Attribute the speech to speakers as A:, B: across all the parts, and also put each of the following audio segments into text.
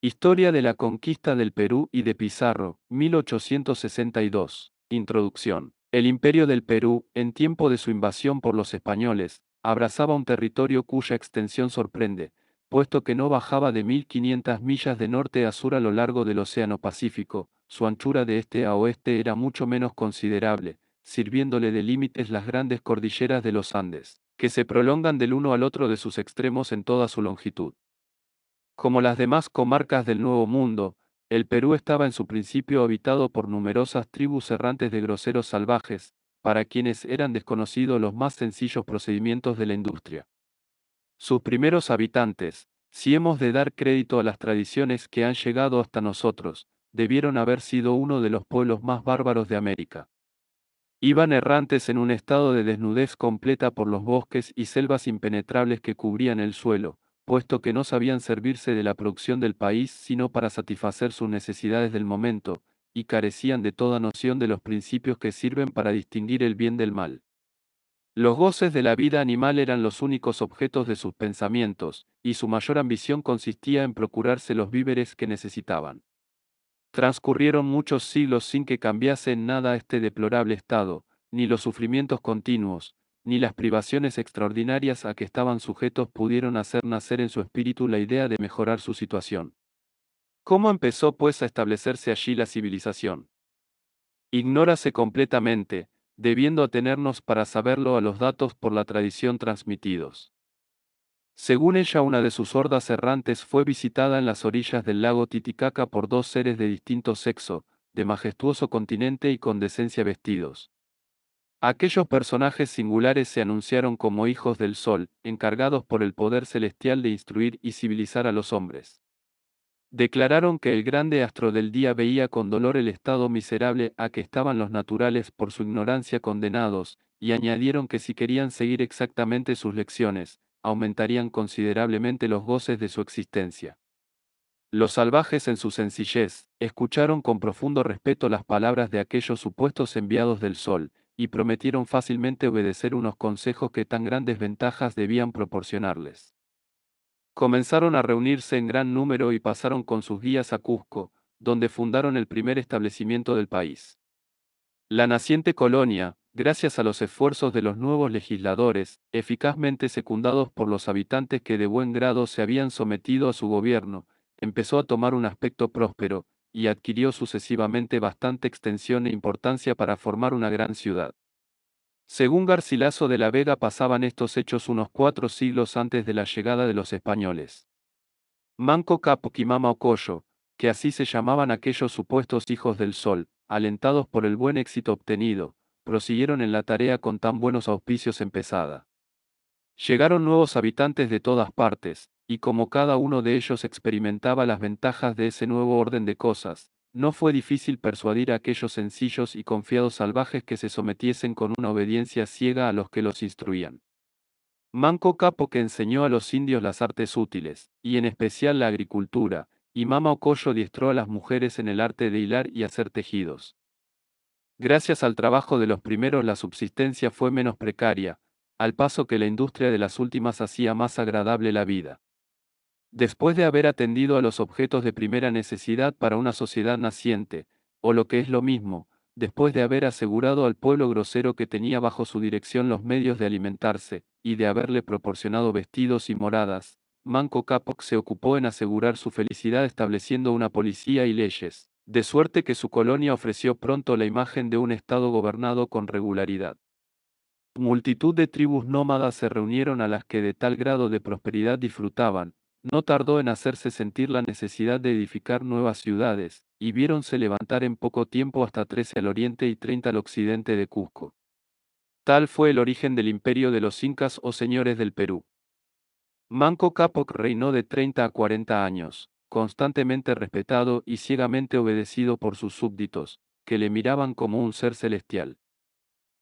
A: Historia de la conquista del Perú y de Pizarro, 1862. Introducción. El Imperio del Perú, en tiempo de su invasión por los españoles, abrazaba un territorio cuya extensión sorprende, puesto que no bajaba de 1500 millas de norte a sur a lo largo del Océano Pacífico. Su anchura de este a oeste era mucho menos considerable, sirviéndole de límites las grandes cordilleras de los Andes, que se prolongan del uno al otro de sus extremos en toda su longitud. Como las demás comarcas del Nuevo Mundo, el Perú estaba en su principio habitado por numerosas tribus errantes de groseros salvajes, para quienes eran desconocidos los más sencillos procedimientos de la industria. Sus primeros habitantes, si hemos de dar crédito a las tradiciones que han llegado hasta nosotros, debieron haber sido uno de los pueblos más bárbaros de América. Iban errantes en un estado de desnudez completa por los bosques y selvas impenetrables que cubrían el suelo, puesto que no sabían servirse de la producción del país sino para satisfacer sus necesidades del momento, y carecían de toda noción de los principios que sirven para distinguir el bien del mal. Los goces de la vida animal eran los únicos objetos de sus pensamientos, y su mayor ambición consistía en procurarse los víveres que necesitaban. Transcurrieron muchos siglos sin que cambiase en nada este deplorable estado, ni los sufrimientos continuos, ni las privaciones extraordinarias a que estaban sujetos pudieron hacer nacer en su espíritu la idea de mejorar su situación. ¿Cómo empezó pues a establecerse allí la civilización? Ignórase completamente, debiendo atenernos para saberlo a los datos por la tradición transmitidos. Según ella, una de sus hordas errantes fue visitada en las orillas del lago Titicaca por dos seres de distinto sexo, de majestuoso continente y con decencia vestidos. Aquellos personajes singulares se anunciaron como hijos del sol, encargados por el poder celestial de instruir y civilizar a los hombres. Declararon que el grande astro del día veía con dolor el estado miserable a que estaban los naturales por su ignorancia condenados, y añadieron que si querían seguir exactamente sus lecciones, aumentarían considerablemente los goces de su existencia. Los salvajes en su sencillez, escucharon con profundo respeto las palabras de aquellos supuestos enviados del sol, y prometieron fácilmente obedecer unos consejos que tan grandes ventajas debían proporcionarles. Comenzaron a reunirse en gran número y pasaron con sus guías a Cusco, donde fundaron el primer establecimiento del país. La naciente colonia, gracias a los esfuerzos de los nuevos legisladores, eficazmente secundados por los habitantes que de buen grado se habían sometido a su gobierno, empezó a tomar un aspecto próspero, y adquirió sucesivamente bastante extensión e importancia para formar una gran ciudad. Según Garcilaso de la Vega, pasaban estos hechos unos 4 siglos antes de la llegada de los españoles. Manco Cápac y Mama Ocoyo, que así se llamaban aquellos supuestos hijos del sol, alentados por el buen éxito obtenido, prosiguieron en la tarea con tan buenos auspicios empezada. Llegaron nuevos habitantes de todas partes, y como cada uno de ellos experimentaba las ventajas de ese nuevo orden de cosas, no fue difícil persuadir a aquellos sencillos y confiados salvajes que se sometiesen con una obediencia ciega a los que los instruían. Manco Capo, que enseñó a los indios las artes útiles, y en especial la agricultura, y Mama Ocoyo diestró a las mujeres en el arte de hilar y hacer tejidos. Gracias al trabajo de los primeros la subsistencia fue menos precaria, al paso que la industria de las últimas hacía más agradable la vida. Después de haber atendido a los objetos de primera necesidad para una sociedad naciente, o lo que es lo mismo, después de haber asegurado al pueblo grosero que tenía bajo su dirección los medios de alimentarse, y de haberle proporcionado vestidos y moradas, Manco Cápac se ocupó en asegurar su felicidad estableciendo una policía y leyes, de suerte que su colonia ofreció pronto la imagen de un estado gobernado con regularidad. Multitud de tribus nómadas se reunieron a las que de tal grado de prosperidad disfrutaban, no tardó en hacerse sentir la necesidad de edificar nuevas ciudades, y viéronse levantar en poco tiempo hasta 13 al oriente y 30 al occidente de Cusco. Tal fue el origen del imperio de los incas o señores del Perú. Manco Cápac reinó de 30 a 40 años, constantemente respetado y ciegamente obedecido por sus súbditos, que le miraban como un ser celestial.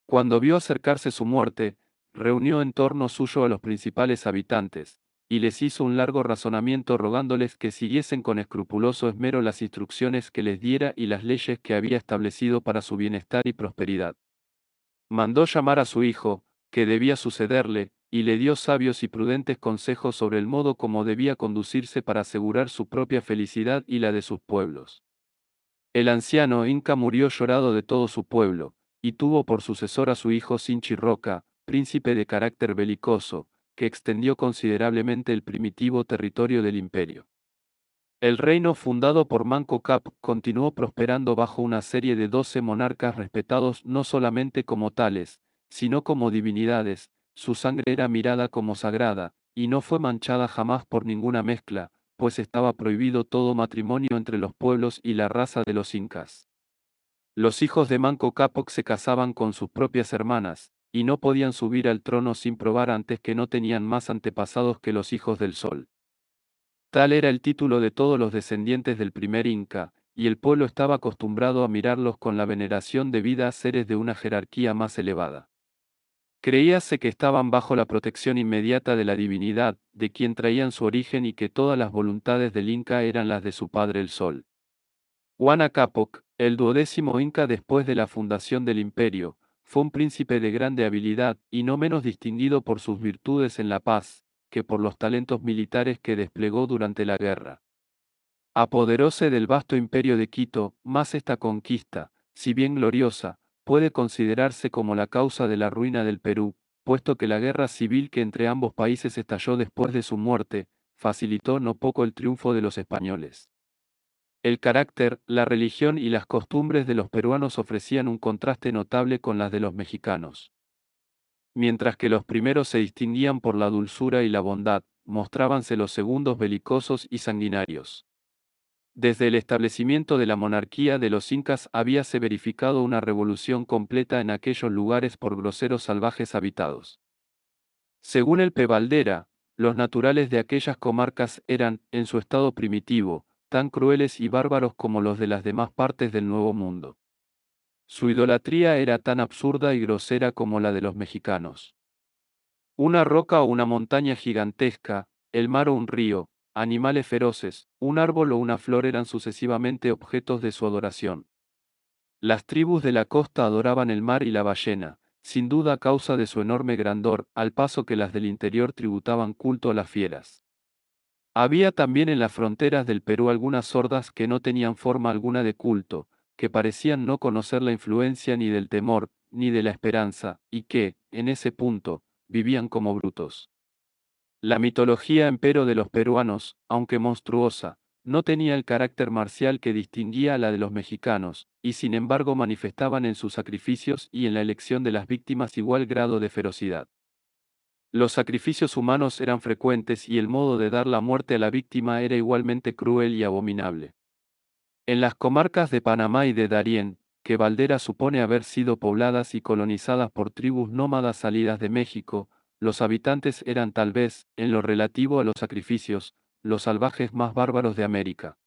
A: Cuando vio acercarse su muerte, reunió en torno suyo a los principales habitantes, y les hizo un largo razonamiento rogándoles que siguiesen con escrupuloso esmero las instrucciones que les diera y las leyes que había establecido para su bienestar y prosperidad. Mandó llamar a su hijo, que debía sucederle, y le dio sabios y prudentes consejos sobre el modo como debía conducirse para asegurar su propia felicidad y la de sus pueblos. El anciano Inca murió llorado de todo su pueblo, y tuvo por sucesor a su hijo Sinchi Roca, príncipe de carácter belicoso, que extendió considerablemente el primitivo territorio del imperio. El reino fundado por Manco Cápac continuó prosperando bajo una serie de 12 monarcas respetados no solamente como tales, sino como divinidades. Su sangre era mirada como sagrada, y no fue manchada jamás por ninguna mezcla, pues estaba prohibido todo matrimonio entre los pueblos y la raza de los incas. Los hijos de Manco Cápac se casaban con sus propias hermanas, y no podían subir al trono sin probar antes que no tenían más antepasados que los hijos del sol. Tal era el título de todos los descendientes del primer Inca, y el pueblo estaba acostumbrado a mirarlos con la veneración debida a seres de una jerarquía más elevada. Creíase que estaban bajo la protección inmediata de la divinidad, de quien traían su origen y que todas las voluntades del Inca eran las de su padre el Sol. Huayna Cápac, el 12º Inca después de la fundación del imperio, fue un príncipe de grande habilidad y no menos distinguido por sus virtudes en la paz, que por los talentos militares que desplegó durante la guerra. Apoderóse del vasto imperio de Quito, mas esta conquista, si bien gloriosa, puede considerarse como la causa de la ruina del Perú, puesto que la guerra civil que entre ambos países estalló después de su muerte, facilitó no poco el triunfo de los españoles. El carácter, la religión y las costumbres de los peruanos ofrecían un contraste notable con las de los mexicanos. Mientras que los primeros se distinguían por la dulzura y la bondad, mostrábanse los segundos belicosos y sanguinarios. Desde el establecimiento de la monarquía de los incas habíase verificado una revolución completa en aquellos lugares por groseros salvajes habitados. Según el P. Baldera, los naturales de aquellas comarcas eran, en su estado primitivo, tan crueles y bárbaros como los de las demás partes del Nuevo Mundo. Su idolatría era tan absurda y grosera como la de los mexicanos. Una roca o una montaña gigantesca, el mar o un río, animales feroces, un árbol o una flor eran sucesivamente objetos de su adoración. Las tribus de la costa adoraban el mar y la ballena, sin duda a causa de su enorme grandor, al paso que las del interior tributaban culto a las fieras. Había también en las fronteras del Perú algunas hordas que no tenían forma alguna de culto, que parecían no conocer la influencia ni del temor, ni de la esperanza, y que, en ese punto, vivían como brutos. La mitología empero de los peruanos, aunque monstruosa, no tenía el carácter marcial que distinguía a la de los mexicanos, y sin embargo manifestaban en sus sacrificios y en la elección de las víctimas igual grado de ferocidad. Los sacrificios humanos eran frecuentes y el modo de dar la muerte a la víctima era igualmente cruel y abominable. En las comarcas de Panamá y de Darién, que Valdera supone haber sido pobladas y colonizadas por tribus nómadas salidas de México, los habitantes eran tal vez, en lo relativo a los sacrificios, los salvajes más bárbaros de América.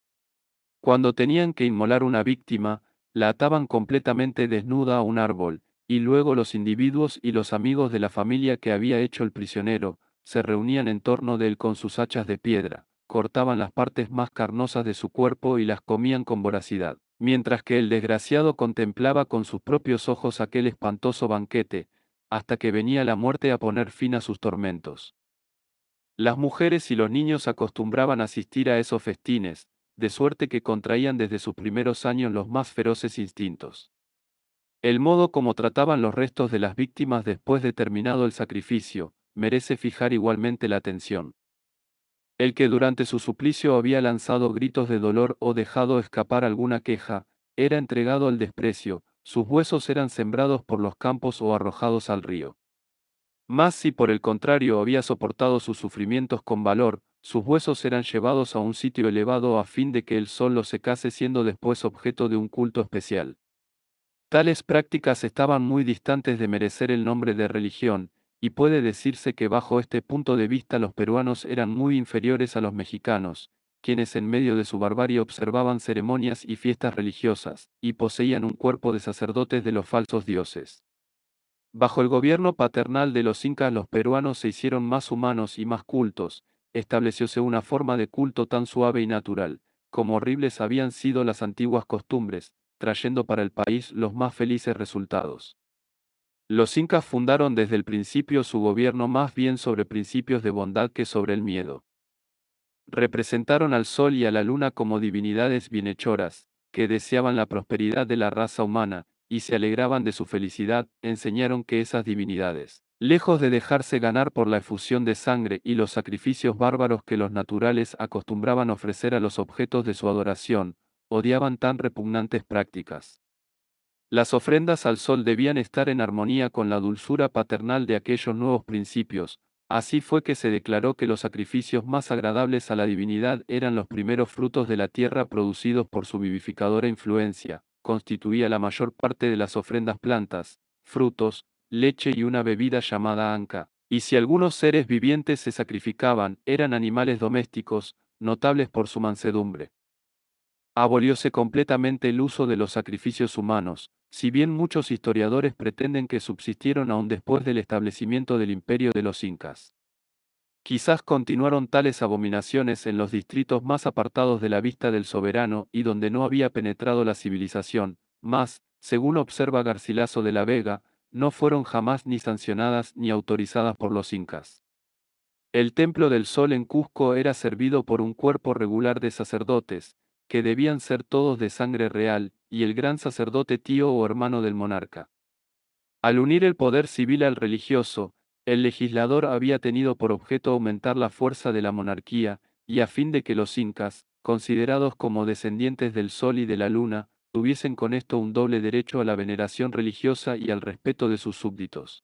A: Cuando tenían que inmolar una víctima, la ataban completamente desnuda a un árbol, y luego los individuos y los amigos de la familia que había hecho el prisionero, se reunían en torno de él con sus hachas de piedra, cortaban las partes más carnosas de su cuerpo y las comían con voracidad, mientras que el desgraciado contemplaba con sus propios ojos aquel espantoso banquete, hasta que venía la muerte a poner fin a sus tormentos. Las mujeres y los niños acostumbraban asistir a esos festines, de suerte que contraían desde sus primeros años los más feroces instintos. El modo como trataban los restos de las víctimas después de terminado el sacrificio, merece fijar igualmente la atención. El que durante su suplicio había lanzado gritos de dolor o dejado escapar alguna queja, era entregado al desprecio, sus huesos eran sembrados por los campos o arrojados al río. Mas si por el contrario había soportado sus sufrimientos con valor, sus huesos eran llevados a un sitio elevado a fin de que el sol los secase siendo después objeto de un culto especial. Tales prácticas estaban muy distantes de merecer el nombre de religión, y puede decirse que bajo este punto de vista los peruanos eran muy inferiores a los mexicanos, quienes en medio de su barbarie observaban ceremonias y fiestas religiosas, y poseían un cuerpo de sacerdotes de los falsos dioses. Bajo el gobierno paternal de los incas los peruanos se hicieron más humanos y más cultos, establecióse una forma de culto tan suave y natural, como horribles habían sido las antiguas costumbres, trayendo para el país los más felices resultados. Los incas fundaron desde el principio su gobierno más bien sobre principios de bondad que sobre el miedo. Representaron al sol y a la luna como divinidades bienhechoras, que deseaban la prosperidad de la raza humana, y se alegraban de su felicidad. Enseñaron que esas divinidades, lejos de dejarse ganar por la efusión de sangre y los sacrificios bárbaros que los naturales acostumbraban ofrecer a los objetos de su adoración, odiaban tan repugnantes prácticas. Las ofrendas al sol debían estar en armonía con la dulzura paternal de aquellos nuevos principios. Así fue que se declaró que los sacrificios más agradables a la divinidad eran los primeros frutos de la tierra producidos por su vivificadora influencia. Constituía la mayor parte de las ofrendas plantas, frutos, leche y una bebida llamada anca. Y si algunos seres vivientes se sacrificaban, eran animales domésticos, notables por su mansedumbre. Abolióse completamente el uso de los sacrificios humanos, si bien muchos historiadores pretenden que subsistieron aún después del establecimiento del imperio de los incas. Quizás continuaron tales abominaciones en los distritos más apartados de la vista del soberano y donde no había penetrado la civilización, mas, según observa Garcilaso de la Vega, no fueron jamás ni sancionadas ni autorizadas por los incas. El templo del sol en Cusco era servido por un cuerpo regular de sacerdotes, que debían ser todos de sangre real, y el gran sacerdote tío o hermano del monarca. Al unir el poder civil al religioso, el legislador había tenido por objeto aumentar la fuerza de la monarquía, y a fin de que los incas, considerados como descendientes del sol y de la luna, tuviesen con esto un doble derecho a la veneración religiosa y al respeto de sus súbditos.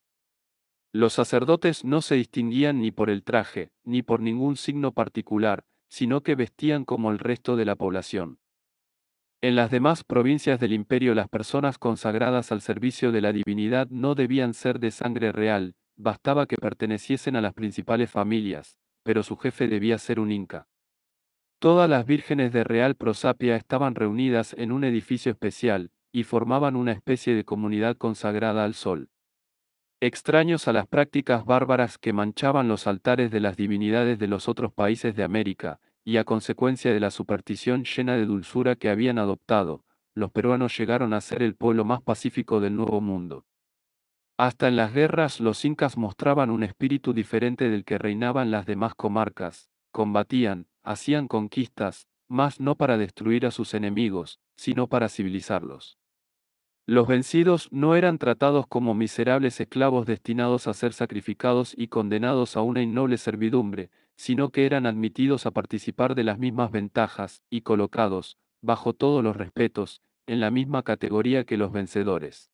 A: Los sacerdotes no se distinguían ni por el traje, ni por ningún signo particular, sino que vestían como el resto de la población. En las demás provincias del imperio las personas consagradas al servicio de la divinidad no debían ser de sangre real, bastaba que perteneciesen a las principales familias, pero su jefe debía ser un inca. Todas las vírgenes de real prosapia estaban reunidas en un edificio especial, y formaban una especie de comunidad consagrada al sol. Extraños a las prácticas bárbaras que manchaban los altares de las divinidades de los otros países de América, y a consecuencia de la superstición llena de dulzura que habían adoptado, los peruanos llegaron a ser el pueblo más pacífico del Nuevo Mundo. Hasta en las guerras los incas mostraban un espíritu diferente del que reinaba en las demás comarcas, combatían, hacían conquistas, mas no para destruir a sus enemigos, sino para civilizarlos. Los vencidos no eran tratados como miserables esclavos destinados a ser sacrificados y condenados a una innoble servidumbre, sino que eran admitidos a participar de las mismas ventajas, y colocados, bajo todos los respetos, en la misma categoría que los vencedores.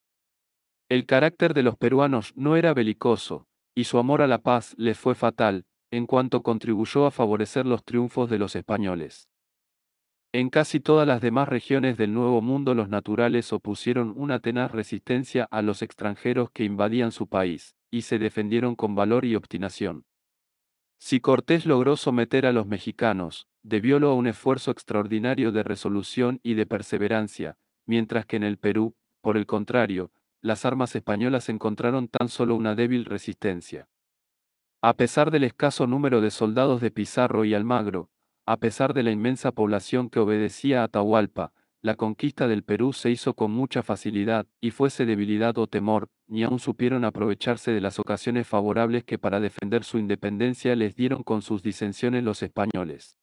A: El carácter de los peruanos no era belicoso, y su amor a la paz les fue fatal, en cuanto contribuyó a favorecer los triunfos de los españoles. En casi todas las demás regiones del Nuevo Mundo los naturales opusieron una tenaz resistencia a los extranjeros que invadían su país, y se defendieron con valor y obstinación. Si Cortés logró someter a los mexicanos, debiólo a un esfuerzo extraordinario de resolución y de perseverancia, mientras que en el Perú, por el contrario, las armas españolas encontraron tan solo una débil resistencia. A pesar del escaso número de soldados de Pizarro y Almagro, a pesar de la inmensa población que obedecía a Atahualpa, la conquista del Perú se hizo con mucha facilidad, y fuese debilidad o temor, ni aun supieron aprovecharse de las ocasiones favorables que para defender su independencia les dieron con sus disensiones los españoles.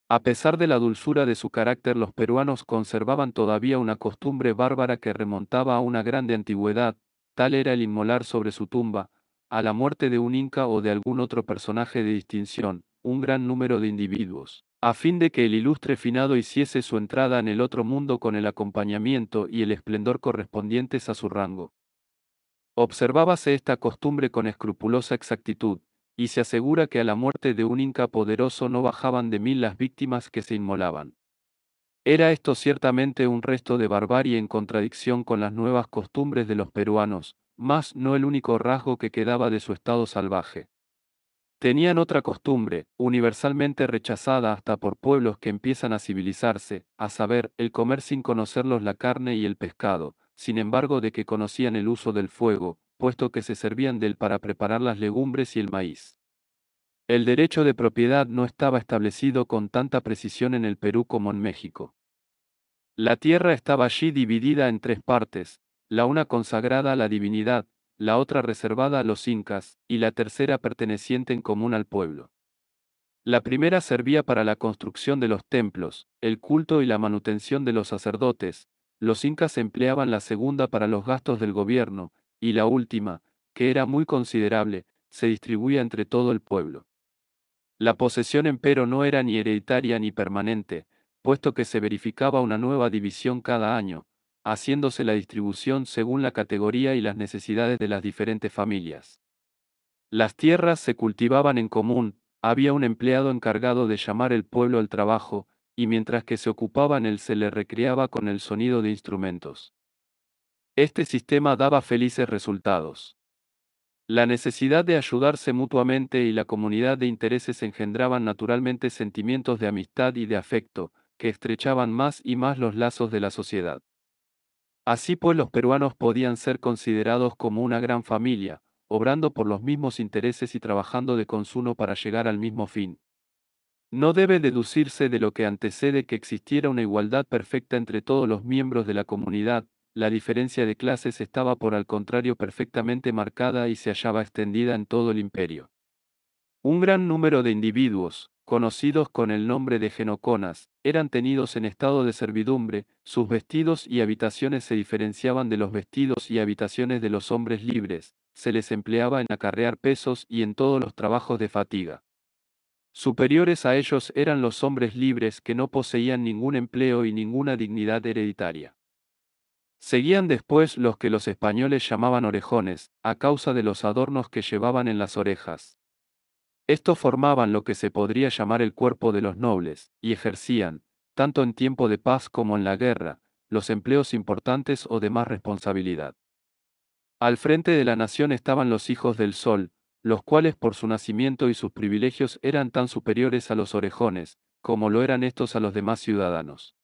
A: A pesar de la dulzura de su carácter, los peruanos conservaban todavía una costumbre bárbara que remontaba a una grande antigüedad, tal era el inmolar sobre su tumba, a la muerte de un inca o de algún otro personaje de distinción, un gran número de individuos, a fin de que el ilustre finado hiciese su entrada en el otro mundo con el acompañamiento y el esplendor correspondientes a su rango. Observábase esta costumbre con escrupulosa exactitud, y se asegura que a la muerte de un inca poderoso no bajaban de 1000 las víctimas que se inmolaban. Era esto ciertamente un resto de barbarie en contradicción con las nuevas costumbres de los peruanos, mas no el único rasgo que quedaba de su estado salvaje. Tenían otra costumbre, universalmente rechazada hasta por pueblos que empiezan a civilizarse, a saber, el comer sin conocerlos la carne y el pescado, sin embargo de que conocían el uso del fuego, puesto que se servían de él para preparar las legumbres y el maíz. El derecho de propiedad no estaba establecido con tanta precisión en el Perú como en México. La tierra estaba allí dividida en tres partes, la una consagrada a la divinidad, la otra reservada a los incas, y la tercera perteneciente en común al pueblo. La primera servía para la construcción de los templos, el culto y la manutención de los sacerdotes. Los incas empleaban la segunda para los gastos del gobierno, y la última, que era muy considerable, se distribuía entre todo el pueblo. La posesión empero no era ni hereditaria ni permanente, puesto que se verificaba una nueva división cada año, haciéndose la distribución según la categoría y las necesidades de las diferentes familias. Las tierras se cultivaban en común, había un empleado encargado de llamar el pueblo al trabajo, y mientras que se ocupaba en él se le recreaba con el sonido de instrumentos. Este sistema daba felices resultados. La necesidad de ayudarse mutuamente y la comunidad de intereses engendraban naturalmente sentimientos de amistad y de afecto, que estrechaban más y más los lazos de la sociedad. Así pues los peruanos podían ser considerados como una gran familia, obrando por los mismos intereses y trabajando de consuno para llegar al mismo fin. No debe deducirse de lo que antecede que existiera una igualdad perfecta entre todos los miembros de la comunidad, la diferencia de clases estaba por al contrario perfectamente marcada y se hallaba extendida en todo el imperio. Un gran número de individuos, conocidos con el nombre de genoconas, eran tenidos en estado de servidumbre, sus vestidos y habitaciones se diferenciaban de los vestidos y habitaciones de los hombres libres, se les empleaba en acarrear pesos y en todos los trabajos de fatiga. Superiores a ellos eran los hombres libres que no poseían ningún empleo y ninguna dignidad hereditaria. Seguían después los que los españoles llamaban orejones, a causa de los adornos que llevaban en las orejas. Estos formaban lo que se podría llamar el cuerpo de los nobles, y ejercían, tanto en tiempo de paz como en la guerra, los empleos importantes o de más responsabilidad. Al frente de la nación estaban los hijos del sol, los cuales por su nacimiento y sus privilegios eran tan superiores a los orejones, como lo eran estos a los demás ciudadanos.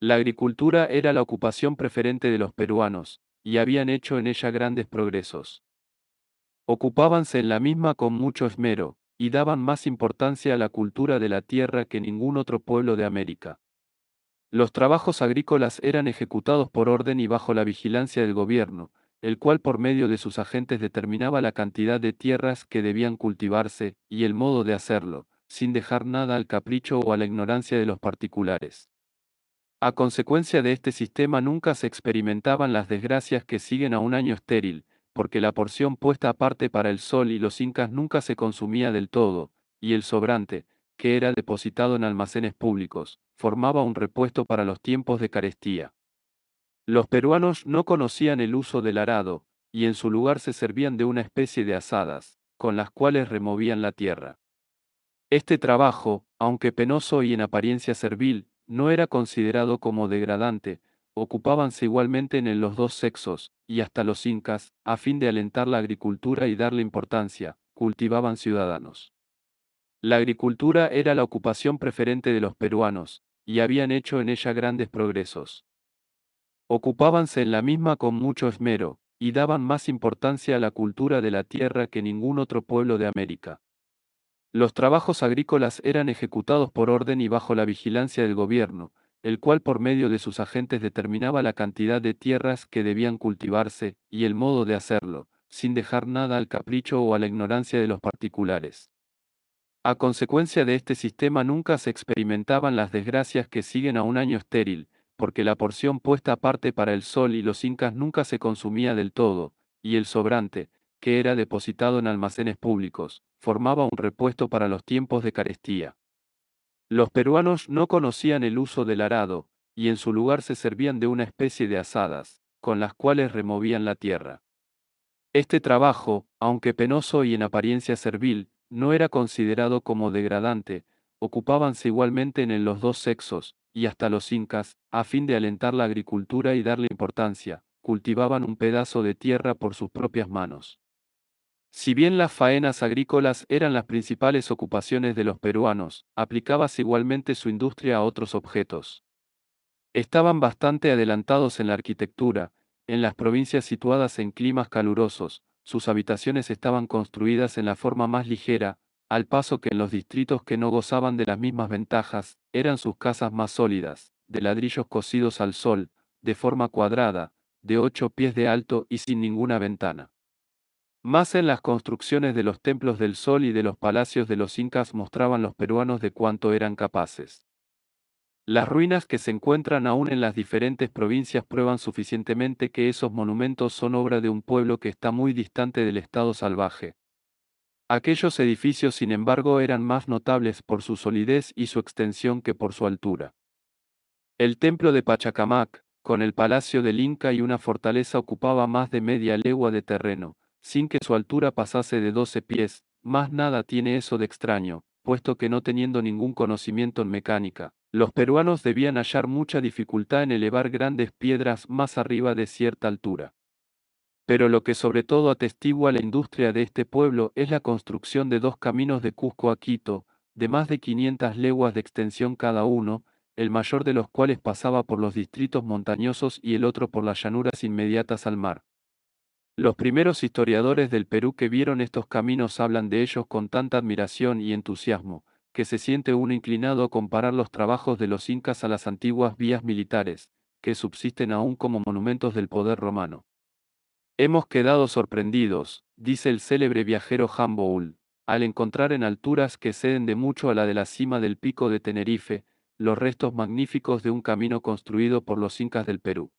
A: La agricultura era la ocupación preferente de los peruanos, y habían hecho en ella grandes progresos. Ocupábanse en la misma con mucho esmero, y daban más importancia a la cultura de la tierra que ningún otro pueblo de América. Los trabajos agrícolas eran ejecutados por orden y bajo la vigilancia del gobierno, el cual por medio de sus agentes determinaba la cantidad de tierras que debían cultivarse, y el modo de hacerlo, sin dejar nada al capricho o a la ignorancia de los particulares. A consecuencia de este sistema nunca se experimentaban las desgracias que siguen a un año estéril, porque la porción puesta aparte para el sol y los incas nunca se consumía del todo, y el sobrante, que era depositado en almacenes públicos, formaba un repuesto para los tiempos de carestía. Los peruanos no conocían el uso del arado, y en su lugar se servían de una especie de azadas, con las cuales removían la tierra. Este trabajo, aunque penoso y en apariencia servil, no era considerado como degradante, ocupábanse igualmente en los dos sexos, y hasta los incas, a fin de alentar la agricultura y darle importancia, cultivaban ciudadanos. La agricultura era la ocupación preferente de los peruanos, y habían hecho en ella grandes progresos. Ocupábanse en la misma con mucho esmero, y daban más importancia a la cultura de la tierra que ningún otro pueblo de América. Los trabajos agrícolas eran ejecutados por orden y bajo la vigilancia del gobierno, el cual por medio de sus agentes determinaba la cantidad de tierras que debían cultivarse, y el modo de hacerlo, sin dejar nada al capricho o a la ignorancia de los particulares. A consecuencia de este sistema nunca se experimentaban las desgracias que siguen a un año estéril, porque la porción puesta aparte para el sol y los incas nunca se consumía del todo, y el sobrante, que era depositado en almacenes públicos, formaba un repuesto para los tiempos de carestía. Los peruanos no conocían el uso del arado, y en su lugar se servían de una especie de azadas, con las cuales removían la tierra. Este trabajo, aunque penoso y en apariencia servil, no era considerado como degradante, ocupábanse igualmente en los dos sexos, y hasta los incas, a fin de alentar la agricultura y darle importancia, cultivaban un pedazo de tierra por sus propias manos. Si bien las faenas agrícolas eran las principales ocupaciones de los peruanos, aplicábase igualmente su industria a otros objetos. Estaban bastante adelantados en la arquitectura, en las provincias situadas en climas calurosos, sus habitaciones estaban construidas en la forma más ligera, al paso que en los distritos que no gozaban de las mismas ventajas, eran sus casas más sólidas, de ladrillos cocidos al sol, de forma cuadrada, de 8 pies de alto y sin ninguna ventana. Más en las construcciones de los templos del sol y de los palacios de los incas mostraban los peruanos de cuánto eran capaces. Las ruinas que se encuentran aún en las diferentes provincias prueban suficientemente que esos monumentos son obra de un pueblo que está muy distante del estado salvaje. Aquellos edificios, sin embargo, eran más notables por su solidez y su extensión que por su altura. El templo de Pachacamac, con el palacio del Inca y una fortaleza, ocupaba más de media legua de terreno, sin que su altura pasase de 12 pies, más nada tiene eso de extraño, puesto que no teniendo ningún conocimiento en mecánica, los peruanos debían hallar mucha dificultad en elevar grandes piedras más arriba de cierta altura. Pero lo que sobre todo atestigua la industria de este pueblo es la construcción de dos caminos de Cusco a Quito, de más de 500 leguas de extensión cada uno, el mayor de los cuales pasaba por los distritos montañosos y el otro por las llanuras inmediatas al mar. Los primeros historiadores del Perú que vieron estos caminos hablan de ellos con tanta admiración y entusiasmo, que se siente uno inclinado a comparar los trabajos de los incas a las antiguas vías militares, que subsisten aún como monumentos del poder romano. Hemos quedado sorprendidos, dice el célebre viajero Humboldt, al encontrar en alturas que ceden de mucho a la de la cima del pico de Tenerife, los restos magníficos de un camino construido por los incas del Perú.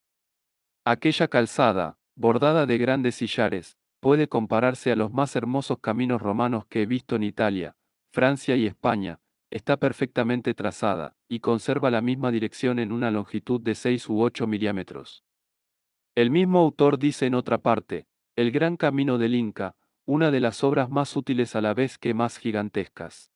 A: Aquella calzada, bordada de grandes sillares, puede compararse a los más hermosos caminos romanos que he visto en Italia, Francia y España, está perfectamente trazada, y conserva la misma dirección en una longitud de 6 u 8 milímetros. El mismo autor dice en otra parte, El Gran Camino del Inca, una de las obras más útiles a la vez que más gigantescas.